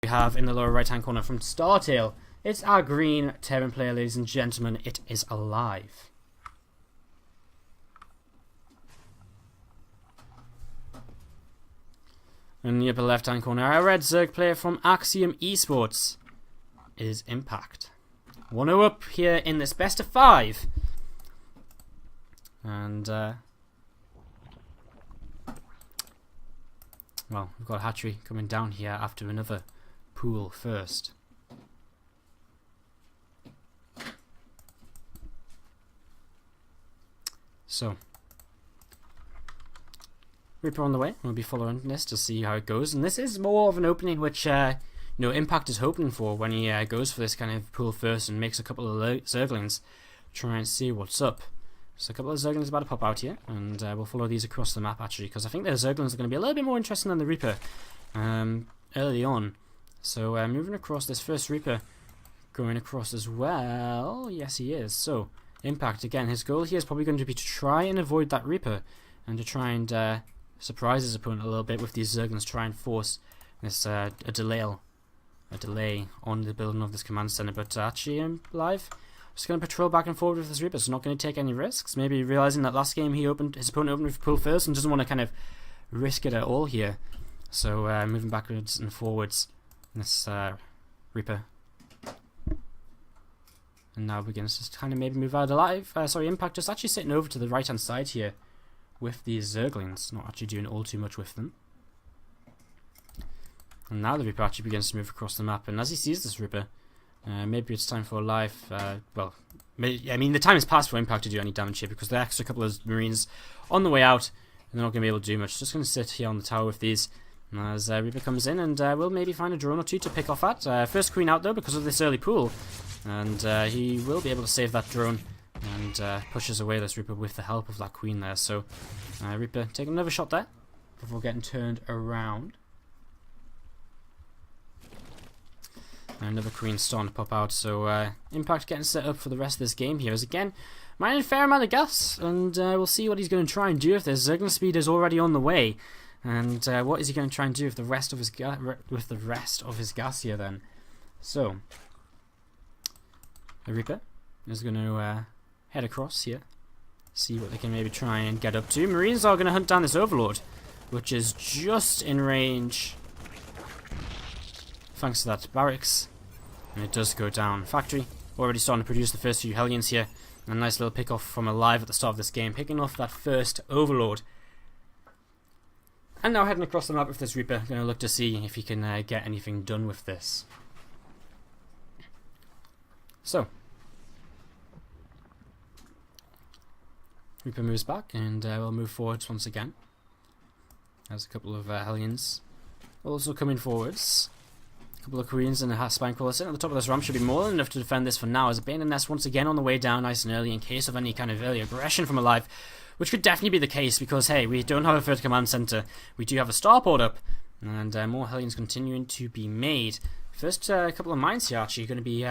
We have in the lower right hand corner from Startail, it's our green Terran player, ladies and gentlemen. It is aLive. In the upper left hand corner, our red Zerg player from Axiom Esports is Impact. 1-0 up here in this best of 5. And well, we've got a hatchery coming down here after another pool first. So, Reaper on the way. We'll be following this to see how it goes. And this is more of an opening which Impact is hoping for when he goes for this kind of pool first and makes a couple of Zerglings. Try and see what's up. So a couple of Zerglings about to pop out here, and we'll follow these across the map actually, because I think the Zerglings are going to be a little bit more interesting than the Reaper early on. So moving across this first Reaper, going across as well. Yes, he is. So Impact, again, his goal here is probably going to be to try and avoid that Reaper, and to try and surprise his opponent a little bit with these Zerglings, try and force this a delay on the building of this command center. But actually, aLive just going to patrol back and forward with this Reaper, so not going to take any risks. Maybe realizing that last game his opponent opened with pool first and doesn't want to kind of risk it at all here. So moving backwards and forwards, this Reaper. And now begins to kind of maybe move out aLive. Sorry, Impact just actually sitting over to the right hand side here with these Zerglings, not actually doing all too much with them. And now the Reaper actually begins to move across the map, and as he sees this Reaper, maybe it's time for aLive. Well, I mean, the time has passed for Impact to do any damage here because the extra couple of Marines on the way out, and they're not going to be able to do much. Just going to sit here on the tower with these as Reaper comes in, and we'll maybe find a drone or two to pick off at. First Queen out though because of this early pool, and he will be able to save that drone and pushes away this Reaper with the help of that Queen there. So Reaper taking another shot there before getting turned around. Another Queen starting to pop out, so Impact getting set up for the rest of this game here. As again, mining a fair amount of gas, and we'll see what he's going to try and do if this Zergling speed is already on the way. And what is he going to try and do with the rest of his gas here then? So, the Reaper is going to head across here, see what they can maybe try and get up to. Marines are going to hunt down this Overlord, which is just in range. Thanks to that barracks, and it does go down. Factory already starting to produce the first few Hellions here. A nice little pick off from aLive at the start of this game, picking off that first Overlord. And now heading across the map with this Reaper, going to look to see if he can get anything done with this. So, Reaper moves back, and we'll move forwards once again. There's a couple of Hellions also coming forwards. A couple of Queens and a Spine Crawler sitting at the top of this ramp should be more than enough to defend this for now, as a Bane and Nest once again on the way down nice and early in case of any kind of early aggression from aLive, which could definitely be the case because, hey, we don't have a third command center, we do have a starport up, and more Hellions continuing to be made. First couple of mines here actually going to be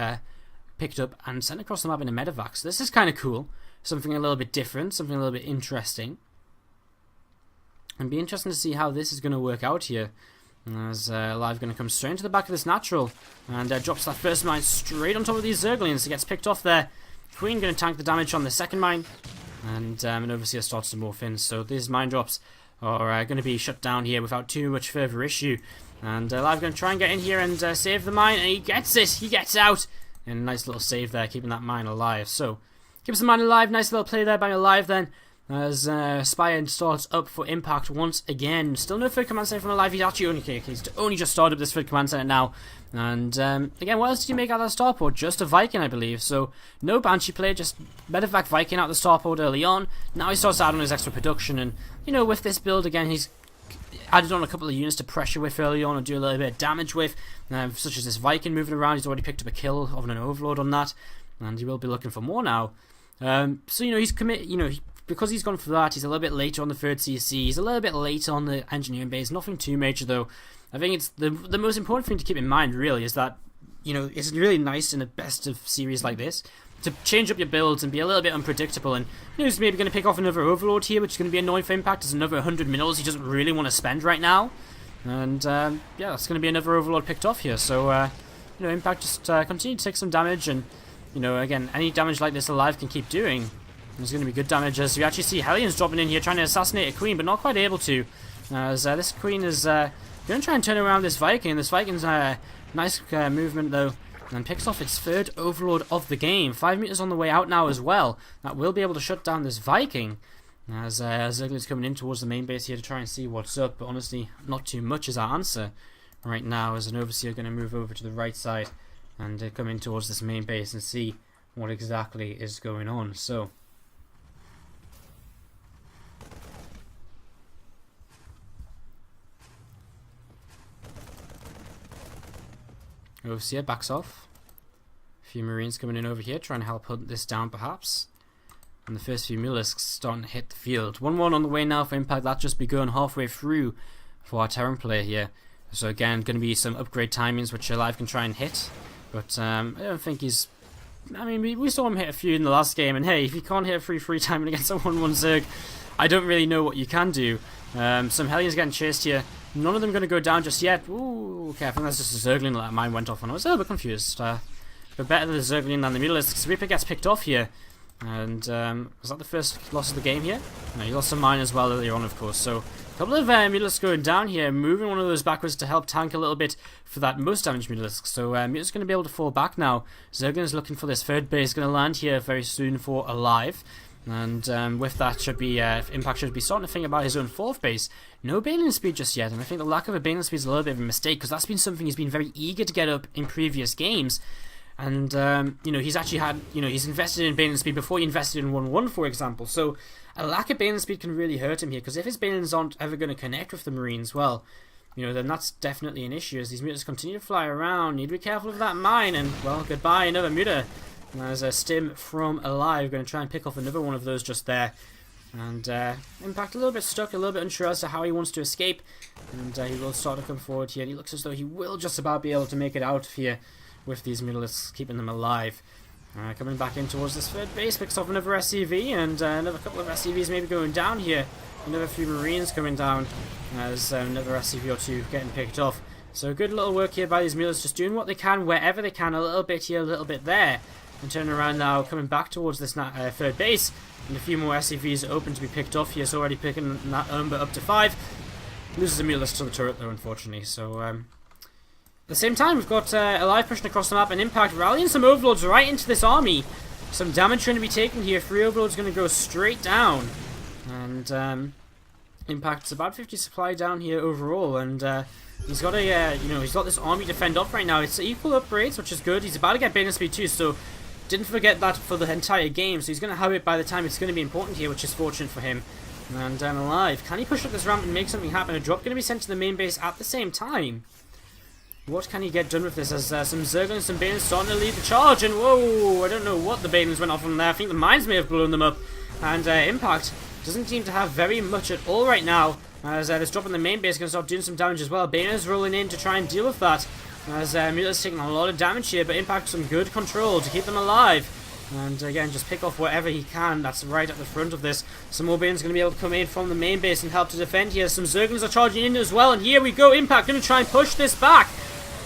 picked up and sent across the map in a medevac, so this is kind of cool, something a little bit different, something a little bit interesting. And be interesting to see how this is going to work out here. As aLive going to come straight into the back of this natural and drops that first mine straight on top of these Zerglings. It gets picked off there. Queen going to tank the damage on the second mine, and an Overseer starts to morph in. So these mine drops are going to be shut down here without too much further issue. And aLive going to try and get in here and save the mine, and he gets it. He gets out. And a nice little save there, keeping that mine alive. So keeps the mine alive. Nice little play there by aLive then. As Spire starts up for Impact once again. Still no third command center from aLive. He's only just started up this third command center now. And again, what else did you make out of that starport? Just a Viking, I believe. So no Banshee play, just medevac Viking out the starport early on. Now he starts out on his extra production, and you know, with this build again, he's added on a couple of units to pressure with early on and do a little bit of damage with, such as this Viking moving around. He's already picked up a kill of an Overlord on that, and he will be looking for more now. So you know, he's committed. You know, because he's gone for that, he's a little bit later on the third CC. He's a little bit later on the engineering base. Nothing too major though. I think it's the most important thing to keep in mind really is that, you know, it's really nice in a best of series like this to change up your builds and be a little bit unpredictable. And you know, he's maybe going to pick off another Overlord here, which is going to be annoying for Impact. There's another 100 mils he doesn't really want to spend right now. And yeah, that's going to be another overload picked off here. So you know, Impact just continue to take some damage, and you know, again, any damage like this aLive can keep doing. There's going to be good damage as you actually see Hellions dropping in here trying to assassinate a queen, but not quite able to. As this queen is going to try and turn around this Viking. This Viking's nice movement though, and picks off its third overload of the game. 5 meters on the way out now as well. That will be able to shut down this Viking. As Zergling's coming in towards the main base here to try and see what's up, but honestly, not too much is our answer right now. As an Overseer going to move over to the right side and come in towards this main base and see what exactly is going on. So Overseer backs off. A few Marines coming in over here trying to help hunt this down perhaps. And the first few Mulisks starting to hit the field. 1-1 on the way now for Impact. That's just begun halfway through for our Terran player here. So again, going to be some upgrade timings which aLive can try and hit. But I don't think he's... I mean, we saw him hit a few in the last game. And hey, if you can't hit a free timing against a 1-1 Zerg, I don't really know what you can do. Some Hellions getting chased here. None of them going to go down just yet. Ooh, okay, I think that's just a Zergling that mine went off on. I was a little bit confused. But better the Zergling than the Mutalisks. Reaper gets picked off here. And was that the first loss of the game here? No, he lost some mine as well earlier on, of course. So a couple of Mutalisks going down here, moving one of those backwards to help tank a little bit for that most damaged Mutalisk. So Mutalisk's going to be able to fall back now. Zergling's looking for this third base, going to land here very soon for aLive. And with that, should be Impact should be starting to think about his own fourth base. No Baneling speed just yet, and I think the lack of a Baneling speed is a little bit of a mistake, because that's been something he's been very eager to get up in previous games. And you know, he's actually had, you know, he's invested in Baneling speed before he invested in 1-1, for example. So a lack of Baneling speed can really hurt him here, because if his Banelings aren't ever going to connect with the Marines, well, you know, then that's definitely an issue as these Mutas continue to fly around. Need to be careful of that mine, and well, goodbye another Muta. And there's a stim from aLive, going to try and pick off another one of those just there. And Impact a little bit stuck, a little bit unsure as to how he wants to escape. And he will start to come forward here. And he looks as though he will just about be able to make it out here with these Mutalisks, keeping them alive. Coming back in towards this third base, picks off another SCV, and another couple of SCVs maybe going down here. Another few Marines coming down as another SCV or two getting picked off. So good little work here by these Mutalisks, just doing what they can wherever they can, a little bit here, a little bit there. And turning around now, coming back towards this third base, and a few more SCVs open to be picked off here. So already picking that number up to 5. Loses a Mutalisk to the turret though, unfortunately. So at the same time, we've got aLive pushing across the map, and Impact rallying some overlords right into this army. Some damage going to be taken here. 3 overlords going to go straight down, and Impact's about 50 supply down here overall, and he's got a you know, he's got this army to fend off right now. It's equal upgrades, which is good. He's about to get Baneling speed too, so didn't forget that for the entire game. So he's going to have it by the time it's going to be important here, which is fortunate for him. And aLive, can he push up this ramp and make something happen? A drop going to be sent to the main base at the same time. What can he get done with this? As some Zerglings, some Banelings starting to lead the charge, and whoa, I don't know what the Banelings went off from there. I think the mines may have blown them up, and Impact doesn't seem to have very much at all right now, as this drop in the main base is going to start doing some damage as well. Banelings rolling in to try and deal with that, as Mutalisk's taking a lot of damage here, but Impact some good control to keep them alive. And again, just pick off whatever he can. That's right at the front of this. Some more Banelings going to be able to come in from the main base and help to defend here. Some Zerglings are charging in as well, and here we go. Impact going to try and push this back.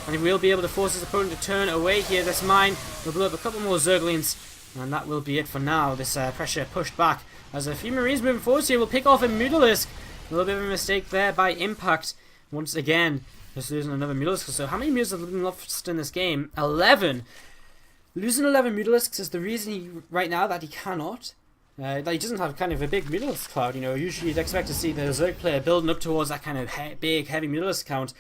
And he will be able to force his opponent to turn away here. This mine will blow up a couple more Zerglings, and that will be it for now. This pressure pushed back. As a few Marines moving forward here will pick off a Mutalisk. A little bit of a mistake there by Impact. Once again, just losing another Mutalisk. So how many Mutalisks have been lost in this game? 11. Losing 11 Mutalisks is the reason right now that he cannot. That he doesn't have kind of a big Mutalisk cloud. You know, usually you'd expect to see the Zerg player building up towards that kind of big, heavy Mutalisk count.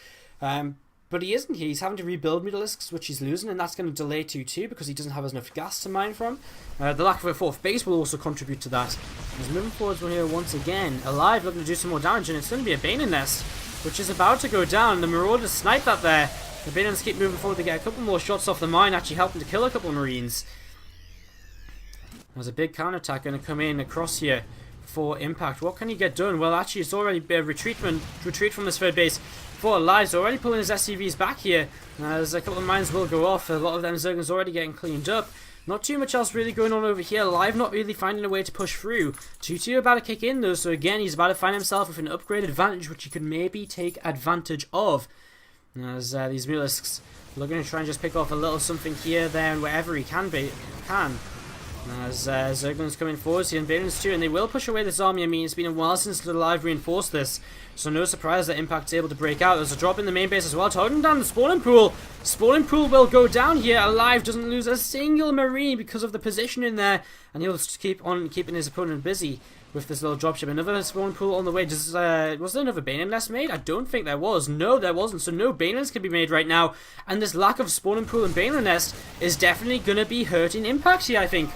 But he isn't here. He's having to rebuild Mutalisks, which he's losing, and that's going to delay too because he doesn't have enough gas to mine from. The lack of a fourth base will also contribute to that. He's moving forwards here once again. aLive looking to do some more damage, and it's going to be a Baneling nest, which is about to go down. The Marauders snipe that there. The Banelings keep moving forward to get a couple more shots off the mine, actually helping to kill a couple of Marines. There's a big counterattack going to come in across here for Impact. What can he get done? Well, actually, it's already a retreat from this third base for aLive. So already pulling his SCVs back here, as a couple of mines will go off. A lot of them Zerglings already getting cleaned up. Not too much else really going on over here. aLive not really finding a way to push through. 2-2 about to kick in though, so again he's about to find himself with an upgrade advantage which he could maybe take advantage of. As these Mulisks looking to try and just pick off a little something here, there and wherever he can. As Zergling's coming forward here, and Banelands too, and they will push away this army. I mean, it's been a while since aLive reinforced this, so no surprise that Impact's able to break out. There's a drop in the main base as well, holding down the spawning pool. Spawning pool will go down here. aLive doesn't lose a single Marine because of the position in there, and he'll just keep on keeping his opponent busy with this little dropship. Another spawning pool on the way. Was there another Baneland nest made? I don't think there was. No, there wasn't. So no Banelands can be made right now, and this lack of spawning pool and Baneland nest is definitely going to be hurting Impact here, I think.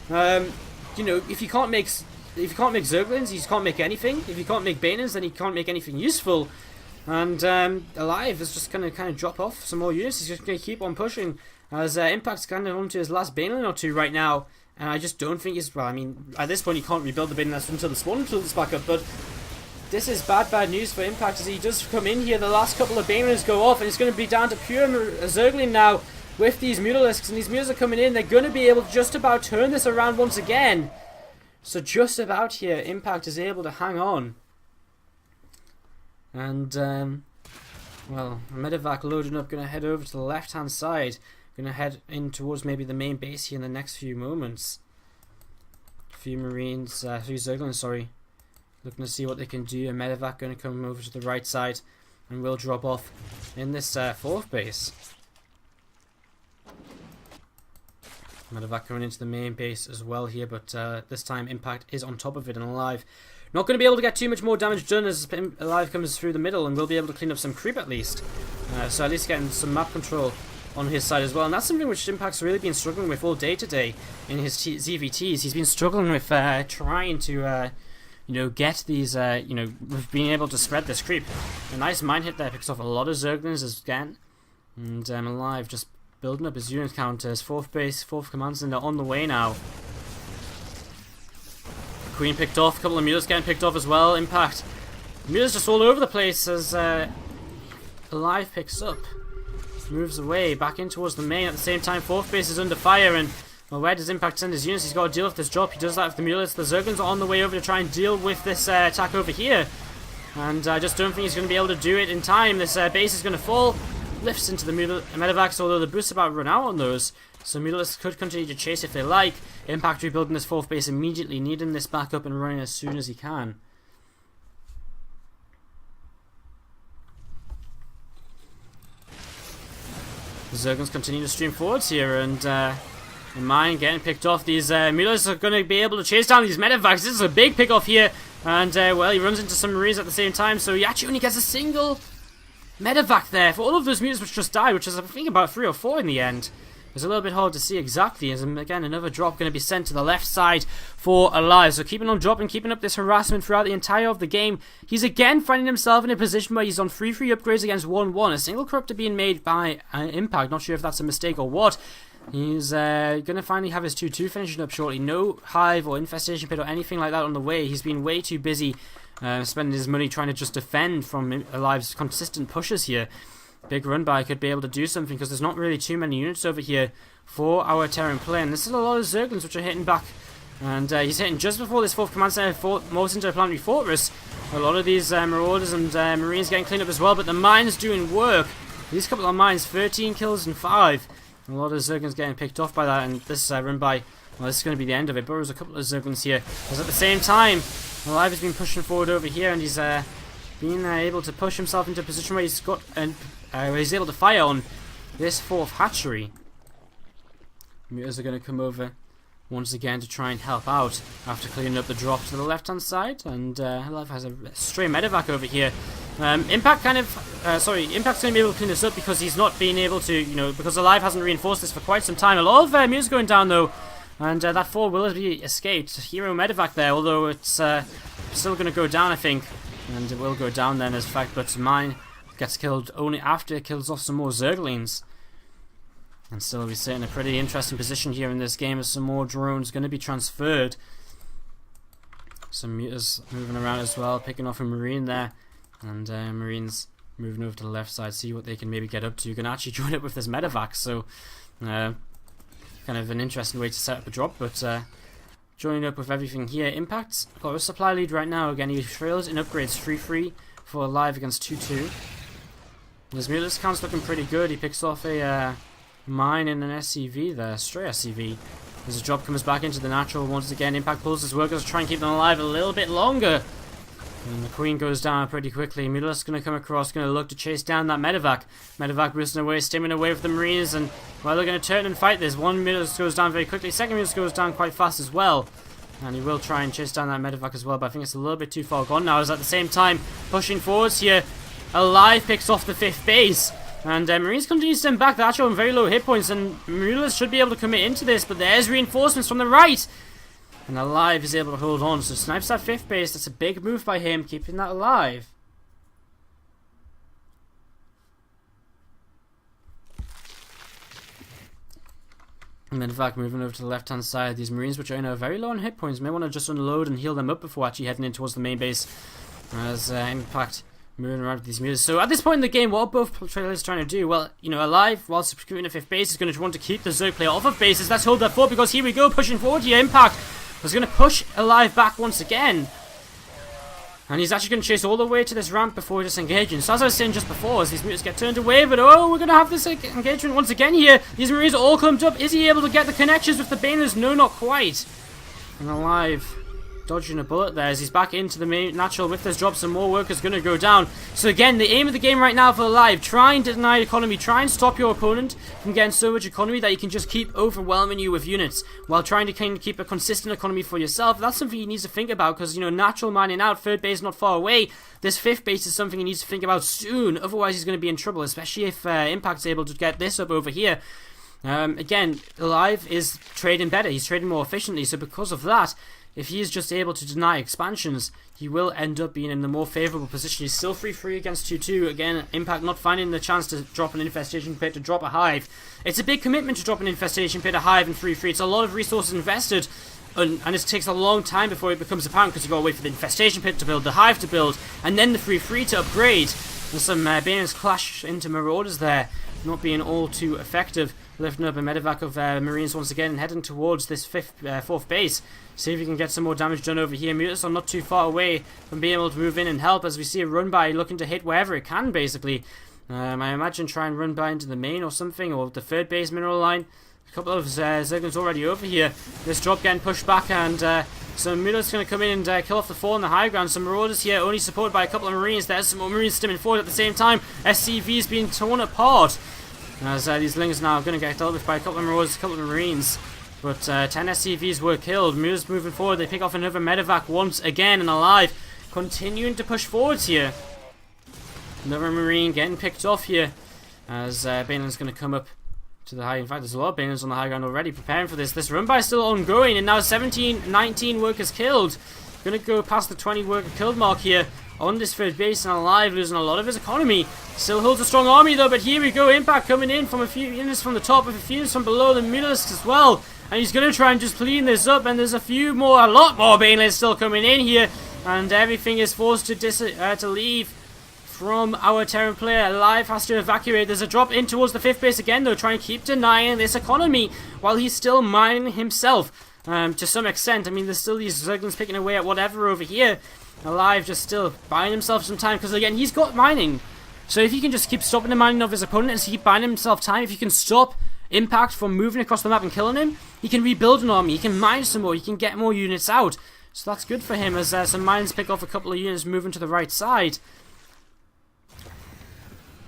You know, if you can't make Zerglings, you can't make anything. If you can't make Banelands, then you can't make anything useful. And aLive is just going to kind of drop off some more units. He's just going to keep on pushing as Impact's kind of onto his last Baneland or two right now. And I just don't think he's... Well, I mean, at this point you can't rebuild the Baneland nest until the spawning pool is back up. But this is bad news for Impact as he does come in here. The last couple of Banelands go off, and it's going to be down to pure Zergling now. With these Mutalisks, and these Mutalisks are coming in, they're going to be able to just about turn this around once again. So just about here, Impact is able to hang on. And, well, Medevac loading up, going to head over to the left-hand side. Going to head in towards maybe the main base here in the next few moments. A few Marines, a few Zerglings, sorry. Looking to see what they can do. And Medevac going to come over to the right side and will drop off in this fourth base. Medevac coming into the main base as well here, but this time Impact is on top of it, and aLive not going to be able to get too much more damage done as aLive comes through the middle, and will be able to clean up some creep at least. So at least getting some map control on his side as well, and that's something which Impact's really been struggling with all day today in his ZVTs. He's been struggling with trying to you know, get these, you know, with being able to spread this creep. A nice mine hit there, picks off a lot of Zerglings again, and aLive just building up his unit count. His fourth base, fourth command center on the way now. Queen picked off, a couple of Mulas getting picked off as well. Impact. Mulas just all over the place as aLive picks up. Moves away, back in towards the main. At the same time, fourth base is under fire, and well, where does Impact send his units? He's got to deal with this drop. He does that with the Mulas. The Zerglings are on the way over to try and deal with this attack over here. And I just don't think he's going to be able to do it in time. This base is going to fall. Lifts into the Medevacs, although the boost's about to run out on those. So Mutalisks could continue to chase if they like. Impact rebuilding this fourth base immediately, needing this back up and running as soon as he can. The Zerglings continue to stream forwards here, and mine getting picked off. These Mutalisks are going to be able to chase down these Medevacs. This is a big pick off here, and well, he runs into some Marines at the same time, so he actually only gets a single Medevac there for all of those mutants which just died, which is I think about 3 or 4 in the end. It's a little bit hard to see exactly, as again another drop going to be sent to the left side for aLive. So keeping on dropping, keeping up this harassment throughout the entire of the game. He's again finding himself in a position where he's on 3 upgrades against 1-1. A single corruptor being made by Impact. Not sure if that's a mistake or what. He's going to finally have his 2-2 finishing up shortly. No hive or infestation pit or anything like that on the way. He's been way too busy spending his money trying to just defend from aLive's consistent pushes here. Big run by could be able to do something because there's not really too many units over here for our Terran play. And this is a lot of Zerglings which are hitting back. And he's hitting just before this 4th command center morphs into a planetary fortress. A lot of these Marauders and Marines getting cleaned up as well, but the mines doing work. These couple of mines, 13 kills and 5. A lot of Zerglings getting picked off by that, and this run by, well, this is going to be the end of it. Burrows a couple of Zerglings here. Because at the same time, aLive has been pushing forward over here, and he's been able to push himself into a position where he's got, where he's able to fire on this 4th hatchery. Mutas are going to come over once again to try and help out after cleaning up the drop to the left-hand side, and aLive has a stray Medevac over here. Impact's going to be able to clean this up because he's not being able to, you know, because aLive hasn't reinforced this for quite some time. A lot of Mutas going down though, and that 4 will be escaped. Hero Medevac there, although it's still going to go down, I think, and it will go down then as a fact, but mine gets killed only after it kills off some more Zerglings. And still we sit in a pretty interesting position here in this game as some more drones going to be transferred. Some Mutas moving around as well, picking off a Marine there. And Marines moving over to the left side, see what they can maybe get up to. You can actually join up with this Medevac, so I kind of an interesting way to set up a drop, but joining up with everything here. Impact got a supply lead right now. Again, he trails in upgrades 3-3 for aLive against 2-2. His Mueller's count's looking pretty good. He picks off a mine and an SCV there, stray SCV. As the drop comes back into the natural once again, Impact pulls his workers to try and keep them alive a little bit longer. And the Queen goes down pretty quickly. Mueller's going to come across, going to look to chase down that medevac. Medevac boosting away, stimming away with the Marines, and well, they're going to turn and fight this. One Mueller goes down very quickly, second Mueller goes down quite fast as well. And he will try and chase down that medevac as well, but I think it's a little bit too far gone now, as at the same time, pushing forwards here, aLive picks off the 5th base. And Marines continue to stand back. They're actually on very low hit points, and Mueller should be able to commit into this, but there's reinforcements from the right. And aLive is able to hold on, so snipes that 5th base. That's a big move by him, keeping that alive. And then, in fact, moving over to the left-hand side, these Marines, which are very low on hit points, may want to just unload and heal them up before actually heading in towards the main base. As Impact moving around with these Muellers. So at this point in the game, what are both trailers trying to do? Well, you know, aLive, while securing the 5th base, is going to want to keep the Zerg player off of bases. Let's hold that fort, because here we go, pushing forward here. Impact was going to push aLive back once again. And he's actually going to chase all the way to this ramp before disengaging. So as I was saying just before, as these mutants get turned away, but oh, we're going to have this engagement once again here. These Marines are all clumped up. Is he able to get the connections with the Baners? No, not quite. And aLive dodging a bullet there as he's back into the main natural with this drop. Some more workers going to go down. So again, the aim of the game right now for aLive, try and deny economy, try and stop your opponent from getting so much economy that he can just keep overwhelming you with units while trying to kind of keep a consistent economy for yourself. That's something he needs to think about, because, you know, natural mining out, 3rd base not far away. This 5th base is something he needs to think about soon, otherwise he's going to be in trouble, especially if Impact's able to get this up over here. Again, aLive is trading better, he's trading more efficiently, so because of that, if he is just able to deny expansions, he will end up being in the more favourable position. He's still 3-3 against 2-2. Again, Impact not finding the chance to drop an infestation pit, to drop a hive. It's a big commitment to drop an infestation pit, a hive, and 3-3. It's a lot of resources invested, and it takes a long time before it becomes apparent, because you got to wait for the infestation pit to build, the hive to build, and then the 3-3 to upgrade. And some Baners clash into Marauders there, not being all too effective. Lifting up a medevac of Marines once again and heading towards this 4th base. See if we can get some more damage done over here. Mutants are not too far away from being able to move in and help, as we see a run by looking to hit wherever it can, basically. I imagine try and run by into the main or something, or the 3rd base mineral line. A couple of Zerglings already over here. This drop getting pushed back, and some Mutants going to come in and kill off the 4 on the high ground. Some Marauders here, only supported by a couple of Marines. There's some more Marines stimming forward at the same time. SCV's being torn apart. As these Lings now are going to get dealt with by a couple of Marauders, a couple of Marines. But 10 SCVs were killed. Mueller's moving forward. They pick off another medevac once again, and aLive continuing to push forwards here. Another Marine getting picked off here. As Baneland's going to come up to the high. In fact, there's a lot of Banelands on the high ground already preparing for this. This run by is still ongoing, and now 19 workers killed. Going to go past the 20 worker killed mark here on this 3rd base, and aLive losing a lot of his economy. Still holds a strong army though, but here we go. Impact coming in from a few units from the top, with a few units from below, the Muellist as well. And he's going to try and just clean this up, and there's a lot more Banelands still coming in here, and everything is forced to leave from our Terran player. aLive has to evacuate. There's a drop in towards the 5th base again though, trying to keep denying this economy while he's still mining himself. To some extent, I mean, there's still these Zerglings picking away at whatever over here. aLive just still buying himself some time, because again, he's got mining. So if he can just keep stopping the mining of his opponent and keep buying himself time, if he can stop Impact from moving across the map and killing him, he can rebuild an army, he can mine some more, he can get more units out. So that's good for him, as some mines pick off a couple of units moving to the right side.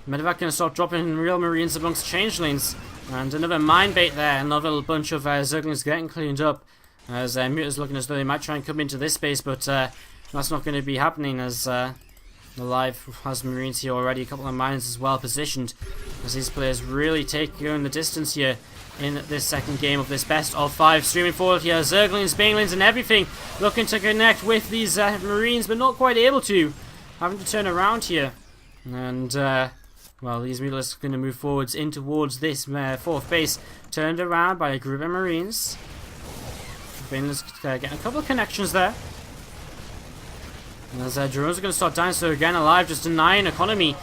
Medevac going to start dropping real Marines amongst changelings. And another mine bait there, another bunch of Zerglings getting cleaned up. As Mutants looking as though they might try and come into this space, but that's not going to be happening, as aLive has Marines here already, a couple of mines as well positioned, as these players really going the distance here in this 2nd game of this best of 5. Streaming forward here, Zerglings, Banelings and everything looking to connect with these Marines, but not quite able to. Having to turn around here. And well, these Muellers are going to move forwards in towards this 4th base, turned around by a group of Marines. Banelings getting a couple of connections there. And as drones are going to start dying, so again, aLive just denying economy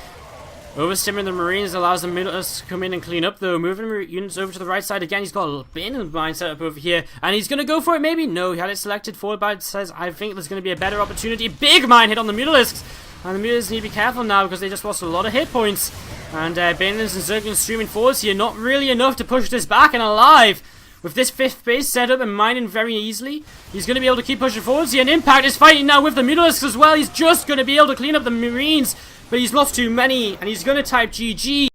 Overstimming the Marines allows the Mutalisks to come in and clean up, though. Moving units over to the right side again. He's got a bin of mine set up over here. And he's going to go for it, maybe? No, he had it selected. Forward by says, I think there's going to be a better opportunity. Big mine hit on the Mutalisks. And the Mutalisks need to be careful now because they just lost a lot of hit points. And Banelins and Zerglings streaming forwards here. Not really enough to push this back, and aLive. With this 5th base set up and mining very easily, he's going to be able to keep pushing forwards here. And Impact is fighting now with the Mutalisks as well. He's just going to be able to clean up the Marines, but he's lost too many, and he's going to type GG.